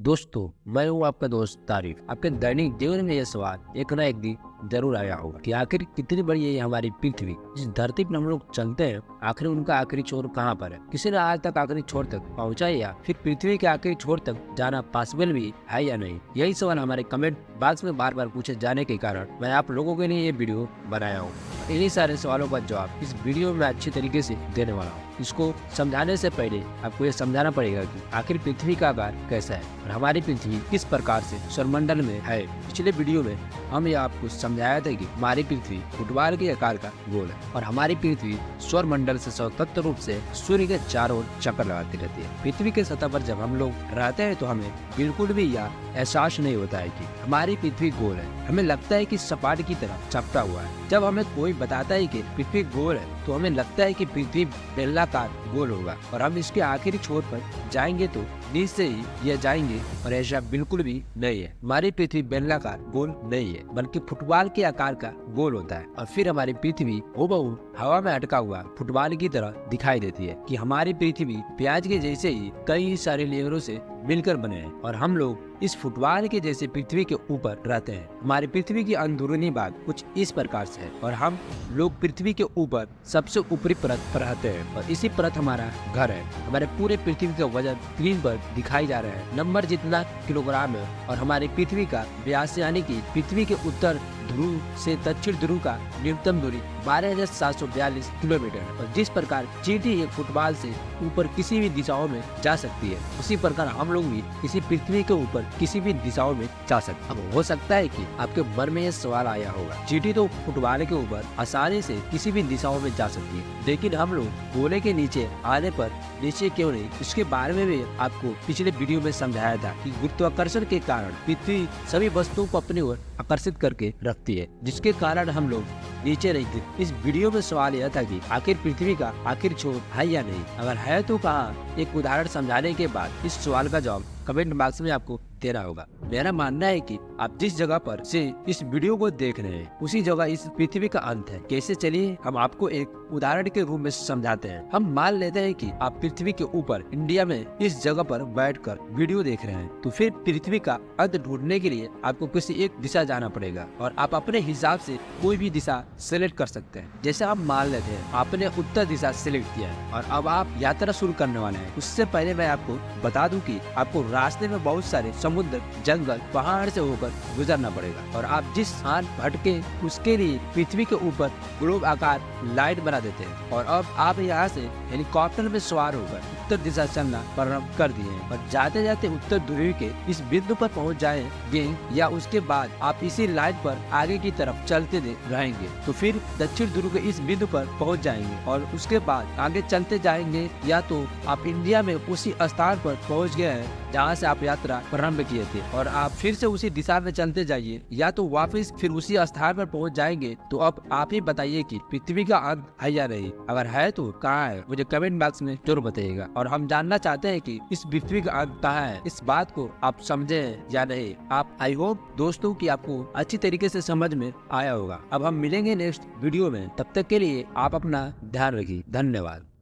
दोस्तों, मैं हूँ आपका दोस्त तारिफ। आपके दैनिक जीवन में यह सवाल एक ना एक दिन जरूर आया होगा कि आखिर कितनी बड़ी है ये हमारी पृथ्वी। जिस धरती पर हम लोग चलते हैं, आखिर उनका आखिरी छोर कहाँ पर है? किसी ने आज तक आखिरी छोर तक पहुँचा है या फिर पृथ्वी के आखिरी छोर तक जाना पॉसिबल भी है या नहीं? यही सवाल हमारे कमेंट बॉक्स में बार बार पूछे जाने के कारण मैं आप लोगों के लिए ये वीडियो बनाया हूँ। इन्हीं सारे सवालों का जवाब इस वीडियो में अच्छी तरीके से देने वाला हूँ। इसको समझाने से पहले आपको ये समझाना पड़ेगा कि आखिर पृथ्वी का आकार कैसा है और हमारी पृथ्वी किस प्रकार से सौरमंडल में है। पिछले वीडियो में हम ये आपको समझाया था कि हमारी पृथ्वी फुटबॉल के आकार का गोल है और हमारी पृथ्वी सौरमंडल से स्वतंत्र रूप से सूर्य के चारों ओर चक्कर लगाती रहती है। पृथ्वी के सतह पर जब हम लोग रहते हैं तो हमें बिल्कुल भी यह एहसास नहीं होता है कि हमारी पृथ्वी गोल है। हमें लगता है कि सपाट की तरह चपटा हुआ है। जब हमें कोई बताता है कि पृथ्वी गोल है तो हमें लगता है कि पृथ्वी बेलनाकार गोल होगा और हम इसके आखिरी छोर पर जाएंगे तो नीचे ही यह जाएंगे, और ऐसा बिल्कुल भी नहीं है। हमारी पृथ्वी बेलनाकार गोल नहीं है बल्कि फुटबॉल के आकार का गोल होता है। और फिर हमारी पृथ्वी हूबहू हवा में अटका हुआ फुटबॉल की तरह दिखाई देती है कि हमारी पृथ्वी प्याज के जैसे ही कई सारे लेयरों से मिलकर बने हैं और हम लोग इस फुटबॉल के जैसे पृथ्वी के ऊपर रहते हैं। हमारी पृथ्वी की अंदरूनी भाग कुछ इस प्रकार से है और हम लोग पृथ्वी के ऊपर सबसे ऊपरी परत पर रहते हैं और इसी परत हमारा घर है। हमारे पूरे पृथ्वी का वजन स्क्रीन पर दिखाई जा रहा है, नंबर जितना किलोग्राम है। और हमारी पृथ्वी का व्यास यानी कि पृथ्वी के उत्तर ध्रुव से दक्षिण ध्रुव का न्यूनतम दूरी 12,742 किलोमीटर है। और जिस प्रकार चींटी एक फुटबॉल से ऊपर किसी भी दिशाओं में जा सकती है, उसी प्रकार हम लोग भी इसी पृथ्वी के ऊपर किसी भी दिशाओं में जा सकते हैं। अब हो सकता है कि आपके मन में यह सवाल आया होगा, चींटी तो फुटबॉल के ऊपर आसानी से किसी भी दिशाओं में जा सकती है, लेकिन हम लोग गोले के नीचे आने पर नीचे क्यों नहीं? इसके बारे में भी आपको पिछले वीडियो में समझाया था कि गुरुत्वाकर्षण के कारण पृथ्वी सभी वस्तुओं को अपनी ओर आकर्षित करके रखती है, जिसके कारण हम लोग नीचे नहीं थे। इस वीडियो में सवाल यह था कि आखिर पृथ्वी का आखिर छोर है या नहीं, अगर है तो कहाँ? एक उदाहरण समझाने के बाद इस सवाल का जवाब कमेंट बॉक्स में आपको देना होगा। मेरा मानना है कि आप जिस जगह पर से इस वीडियो को देख रहे हैं उसी जगह इस पृथ्वी का अंत है। कैसे? चलिए हम आपको एक उदाहरण के रूप में समझाते हैं। हम मान लेते हैं कि आप पृथ्वी के ऊपर इंडिया में इस जगह पर बैठकर वीडियो देख रहे हैं, तो फिर पृथ्वी का अंत ढूंढने के लिए आपको किसी एक दिशा जाना पड़ेगा और आप अपने हिसाब से कोई भी दिशा सेलेक्ट कर सकते हैं। जैसे आप मान लेते हैं आपने उत्तर दिशा सेलेक्ट किया है और अब आप यात्रा शुरू करने वाले हैं। उससे पहले मैं आपको बता दूं कि आपको रास्ते में बहुत सारे समुद्र, जंगल, पहाड़ से होकर गुजरना पड़ेगा और आप जिस स्थान भटके उसके लिए पृथ्वी के ऊपर ग्लोब आकार लाइट बना देते हैं। और अब आप यहाँ से हेलीकॉप्टर में सवार होकर उत्तर दिशा चलना प्रारंभ कर दिए हैं और जाते जाते उत्तर ध्रुव के इस बिंदु पर पहुँच जाएंगे या उसके बाद आप इसी लाइन पर आगे की तरफ चलते रहेंगे तो फिर दक्षिण ध्रुव के इस बिंदु पर पहुँच जाएंगे और उसके बाद आगे चलते जाएंगे या तो आप इंडिया में उसी स्थान पर पहुँच गए हैं जहाँ से आप यात्रा प्रारंभ किए थे और आप फिर से उसी दिशा में चलते जाइए या तो वापस फिर उसी स्थान पर पहुँच जाएंगे। तो अब आप ही बताइए कि पृथ्वी का अंत है या नहीं? अगर है तो कहाँ है? मुझे कमेंट बॉक्स में जरूर बताइएगा। और हम जानना चाहते हैं कि इस पृथ्वी का अंत कहाँ है। इस बात को आप समझे या नहीं? आप आई होप दोस्तों कि आपको अच्छी तरीके से समझ में आया होगा। अब हम मिलेंगे नेक्स्ट वीडियो में, तब तक के लिए आप अपना ध्यान रखिए। धन्यवाद।